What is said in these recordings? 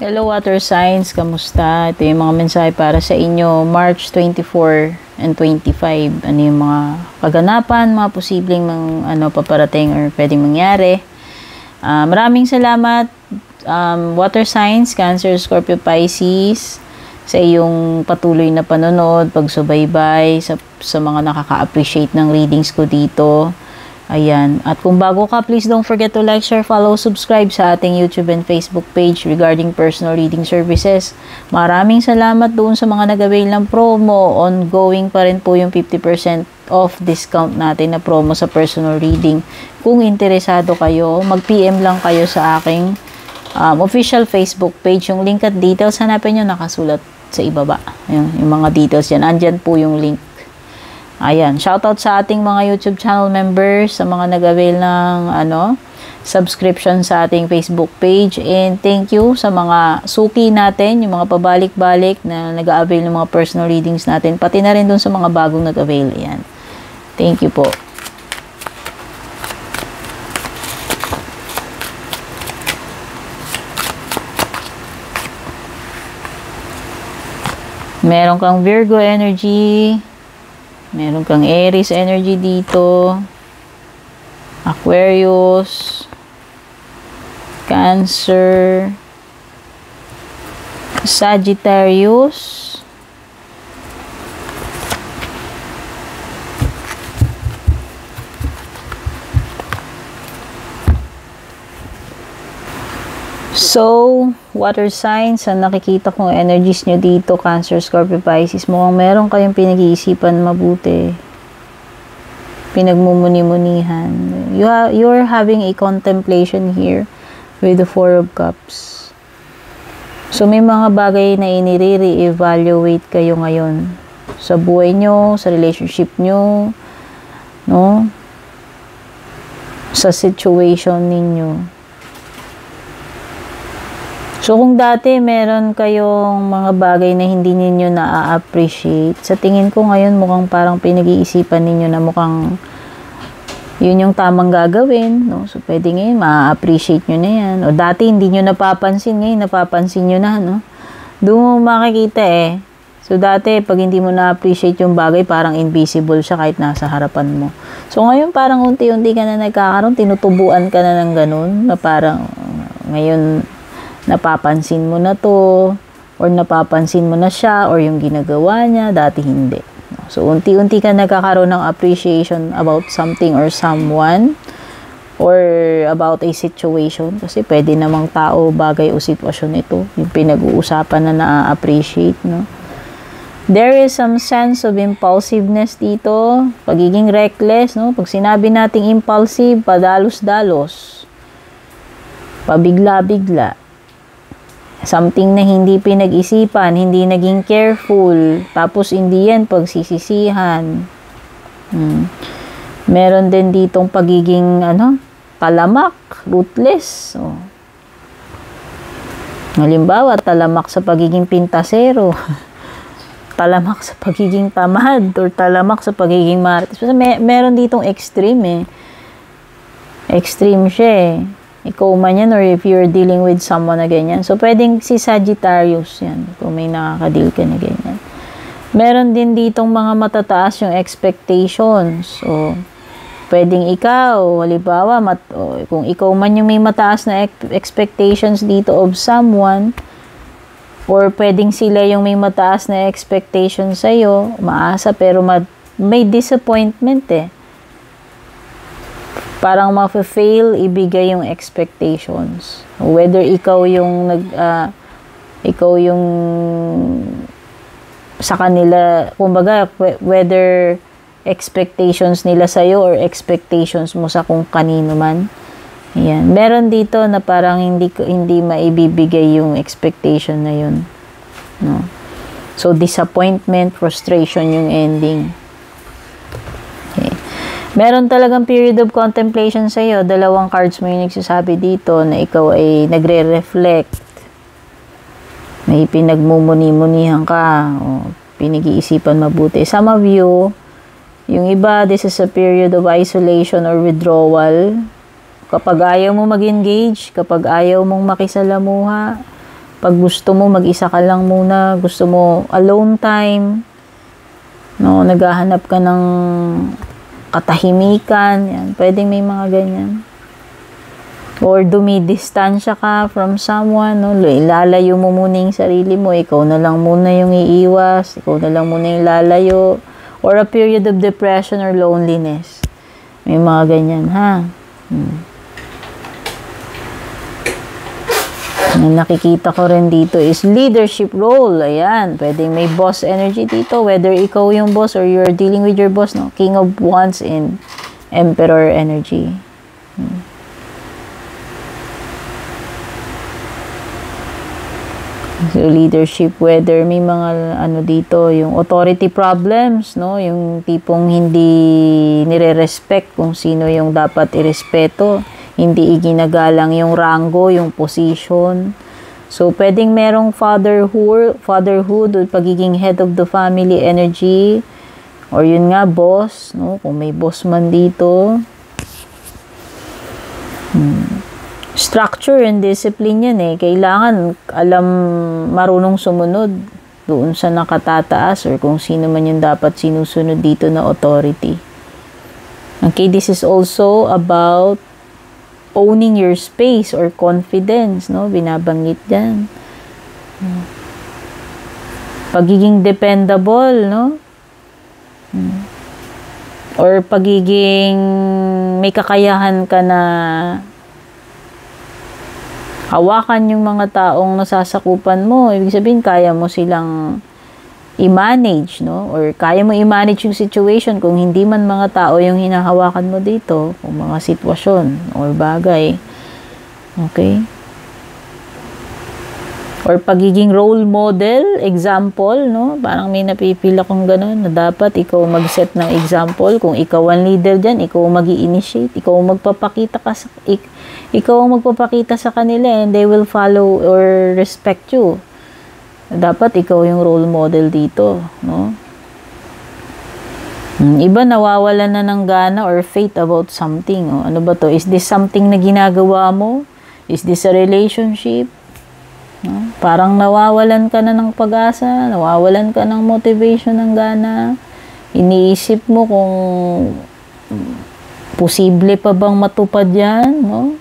Hello water signs, kamusta? Ito yung mga mensahe para sa inyo March 24 and 25. Ano yung mga kaganapan, mga posibleng paparating or pwedeng mangyari. Maraming salamat water signs, Cancer, Scorpio, Pisces, sa iyong patuloy na panonood, pagsubaybay, sa mga nakaka-appreciate ng readings ko dito. Ayan. At kung bago ka, please don't forget to like, share, follow, subscribe sa ating YouTube and Facebook page regarding personal reading services. Maraming salamat doon sa mga nag-avail ng promo. Ongoing pa rin po yung 50% off discount natin na promo sa personal reading. Kung interesado kayo, mag-PM lang kayo sa aking official Facebook page. Yung link at details, hanapin nyo, nakasulat sa ibaba. Ayan, yung mga details yan. Andyan po yung link. Ayan, shoutout sa ating mga YouTube channel members, sa mga nag-avail ng subscription sa ating Facebook page, and thank you sa mga suki natin, yung mga pabalik-balik na nag-avail ng mga personal readings natin, pati na rin dun sa mga bagong nag-avail. Ayan. Thank you po. Meron kang Virgo energy. Meron kang Aries energy dito. Aquarius. Cancer. Sagittarius. So, water signs, ang nakikita kong energies nyo dito, Cancer, Scorpio, Pisces, mukhang meron kayong pinag-iisipan mabuti. Pinagmumuni-munihan. You're having a contemplation here with the Four of Cups. So, may mga bagay na inire-evaluate kayo ngayon sa buhay nyo, sa relationship nyo, no? Sa situation ninyo. So, kung dati meron kayong mga bagay na hindi ninyo na-appreciate, sa tingin ko ngayon mukhang parang pinag-iisipan ninyo na mukhang yun yung tamang gagawin, no? So, pwede ngayon ma-appreciate nyo na yan. O dati hindi nyo napapansin, ngayon napapansin nyo na, no? Doon mo makikita So, dati pag hindi mo na-appreciate yung bagay, parang invisible siya kahit nasa harapan mo. So, ngayon parang unti-unti ka na nagkakaroon, tinutubuan ka na ng ganun, na parang ngayon napapansin mo na to, or napapansin mo na siya, or yung ginagawa niya, dati hindi. So, unti-unti ka nagkakaroon ng appreciation about something or someone, or about a situation, kasi pwede namang tao, bagay o sitwasyon ito, yung pinag-uusapan na na-appreciate, no? There is some sense of impulsiveness dito, pagiging reckless, no? Pag sinabi nating impulsive, padalos-dalos, pabigla-bigla, something na hindi pinag-isipan, hindi naging careful, tapos hindi yan pagsisisihan. Meron din ditong pagiging talamak, ruthless. Halimbawa, talamak sa pagiging pintasero, talamak sa pagiging tamad, or talamak sa pagiging marites. Meron ditong extreme Extreme siya Ikaw man yan, or if you're dealing with someone na ganyan. So, pwedeng si Sagittarius yan, kung may nakaka-deal ka na ganyan. Meron din ditong mga matataas yung expectations. So, pwedeng ikaw, halimbawa, kung ikaw man yung may mataas na expectations dito of someone, or pwedeng sila yung may mataas na expectations sa'yo, maasa, pero may disappointment Parang ma-fail ibigay yung expectations. Whether ikaw yung sa kanila, kumbaga, whether expectations nila sa'yo or expectations mo sa kung kanino man. Yan. Meron dito na parang hindi maibibigay yung expectation na yun. No? So, disappointment, frustration yung ending. Meron talagang period of contemplation sa iyo. Dalawang cards mo yung nagsasabi dito na ikaw ay nagre-reflect. May pinagmumuni-munihan ka. O pinag-iisipan mabuti. Some of you, yung iba, this is a period of isolation or withdrawal. Kapag ayaw mo mag-engage, kapag ayaw mong makisalamuha, Pag gusto mo, mag-isa ka lang muna. Gusto mo alone time. No, naghahanap ka ng katahimikan. Yan. Pwedeng may mga ganyan. Or dumidistansya ka from someone. No? Ilalayo mo muna yung sarili mo. Ikaw na lang muna yung iiwas. Ikaw na lang muna yung lalayo. Or a period of depression or loneliness. May mga ganyan, ha? Ang nakikita ko rin dito is leadership role. Ayan, pwedeng may boss energy dito. Whether ikaw yung boss or you're dealing with your boss, no? King of Wands and Emperor energy. So, leadership, whether may mga ano dito, yung authority problems, no? Yung tipong hindi nire-respect kung sino yung dapat irespeto. Hindi iginagalang yung rango, yung position. So, pwedeng merong fatherhood o pagiging head of the family energy. Or yun nga, boss, no? Kung may boss man dito. Structure and discipline yan eh. Kailangan marunong sumunod doon sa nakatataas or kung sino man yung dapat sinusunod dito na authority. Okay, this is also about owning your space or confidence, no? Binabanggit yan. Pagiging dependable, no? Or pagiging may kakayahan ka na hawakan yung mga taong nasasakupan mo. Ibig sabihin, kaya mo silang i-manage, no? Or kaya mo i-manage yung situation kung hindi man mga tao yung hinahawakan mo dito, kung mga sitwasyon or bagay. Okay? Or pagiging role model, example, no? Parang may napipila kong gano'n na dapat ikaw mag-set ng example. Kung ikaw ang leader dyan, ikaw mag-i-initiate, ikaw ang magpapakita sa kanila and they will follow or respect you. Dapat ikaw yung role model dito, no? Iba nawawalan na ng gana or faith about something. Oh. Ano ba to? Is this something na ginagawa mo? Is this a relationship? No? Parang nawawalan ka na ng pag-asa, nawawalan ka ng motivation, ng gana. Iniisip mo kung posible pa bang matupad yan, no?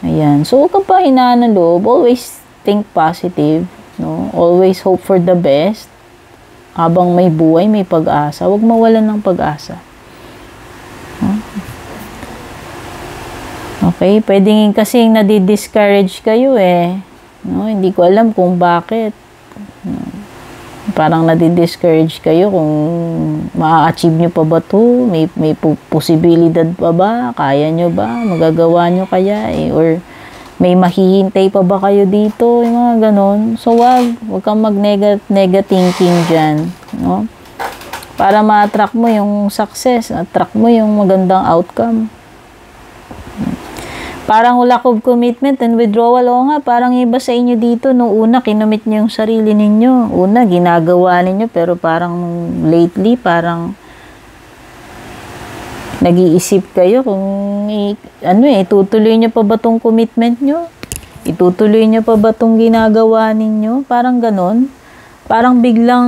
Ayan. So, huwag ka pa hinaan ng loob. Always think positive, no? Always hope for the best. Habang may buhay, may pag-asa. Huwag mawalan ng pag-asa. Okay? Pwedeng kasi nadi-discourage kayo eh. No? Hindi ko alam kung bakit. Parang nadi-discourage kayo kung ma-achieve nyo pa ba ito? May posibilidad pa ba? Kaya nyo ba? Magagawa nyo kaya? Or may mahihintay pa ba kayo dito? Yung mga ganon. So, wag kang mag-nega thinking dyan. No? Para ma-attract mo yung success. Attract mo yung magandang outcome. Parang lack of commitment and withdrawal. O nga, parang iba sa inyo dito. Noong una, kinumit nyo yung sarili ninyo. Una, ginagawa ninyo. Pero parang lately, parang nag-iisip kayo kung itutuloy nyo pa ba tong commitment nyo? Itutuloy nyo pa ba tong ginagawa ninyo? Parang ganon. Parang biglang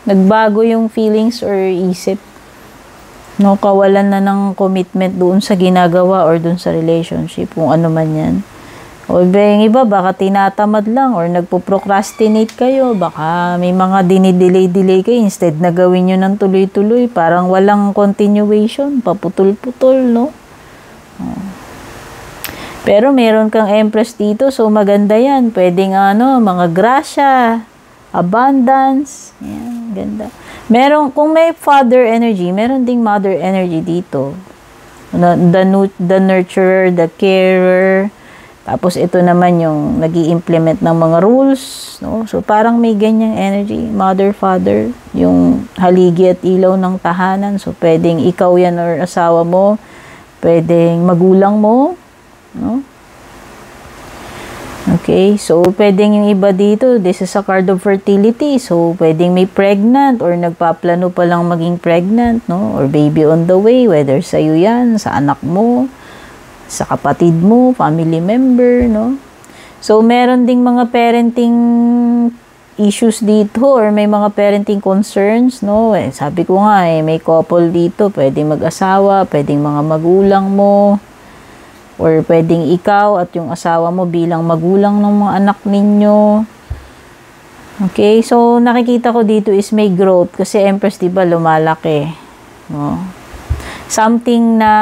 nagbago yung feelings or isip. No, kawalan na ng commitment doon sa ginagawa or doon sa relationship, kung ano man yan. O yung iba, baka tinatamad lang or nagpo-procrastinate kayo. Baka may mga dinidelay kayo instead na gawin nyo ng tuloy-tuloy. Parang walang continuation, paputol-putol, no? Pero meron kang Empress dito, so maganda yan. Pwedeng mga grasya, abundance. Yan, ganda. Kung may father energy, meron ding mother energy dito. The nurturer, the carer. Tapos ito naman yung nag-i-implement ng mga rules. No? So parang may ganyang energy. Mother, father, yung haligi at ilaw ng tahanan. So pwedeng ikaw yan or asawa mo. Pwedeng magulang mo. No? Okay, so pwedeng yung iba dito, this is a card of fertility. So pwedeng may pregnant or nagpaplano pa lang maging pregnant, no? Or baby on the way, whether sa'yo yan, sa anak mo, sa kapatid mo, family member, no? So, meron ding mga parenting issues dito or may mga parenting concerns, no? Sabi ko nga, may couple dito, pwedeng mag-asawa, pwedeng mga magulang mo, or pwedeng ikaw at yung asawa mo bilang magulang ng mga anak ninyo. Okay, so nakikita ko dito is may growth kasi Empress, diba, lumalaki, no? Something na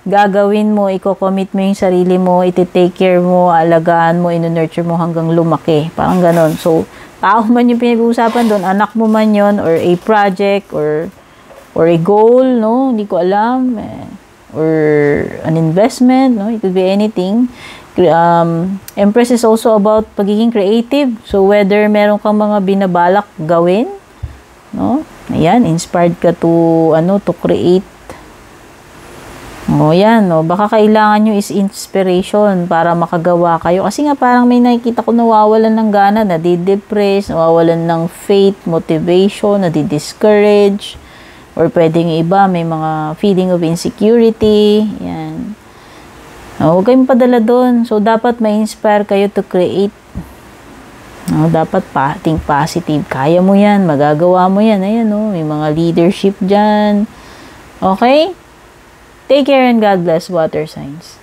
gagawin mo, i-commit mo yung sarili mo, iti-take care mo, alagaan mo, inu-nurture mo hanggang lumaki. Parang ganon. So, tao man yung pinag-uusapan doon, anak mo man yon, or a project, or a goal, no? Hindi ko alam. Or an investment, no? It could be anything. Empress is also about pagiging creative. So, whether meron kang mga binabalak gawin, no? Ayan, inspired ka to create. O, yan, no? Baka kailangan nyo is inspiration para makagawa kayo. Kasi nga parang may nakikita ko nawawalan ng gana, nadidepress, nawawalan ng faith, motivation, nadidiscourage, or pwedeng iba, may mga feeling of insecurity. Yan. O, huwag kayong padala doon. So, dapat ma-inspire kayo to create. No, dapat think positive. Kaya mo yan, magagawa mo yan. Ayan, no? May mga leadership dyan. Okay? Take care and God bless, water signs.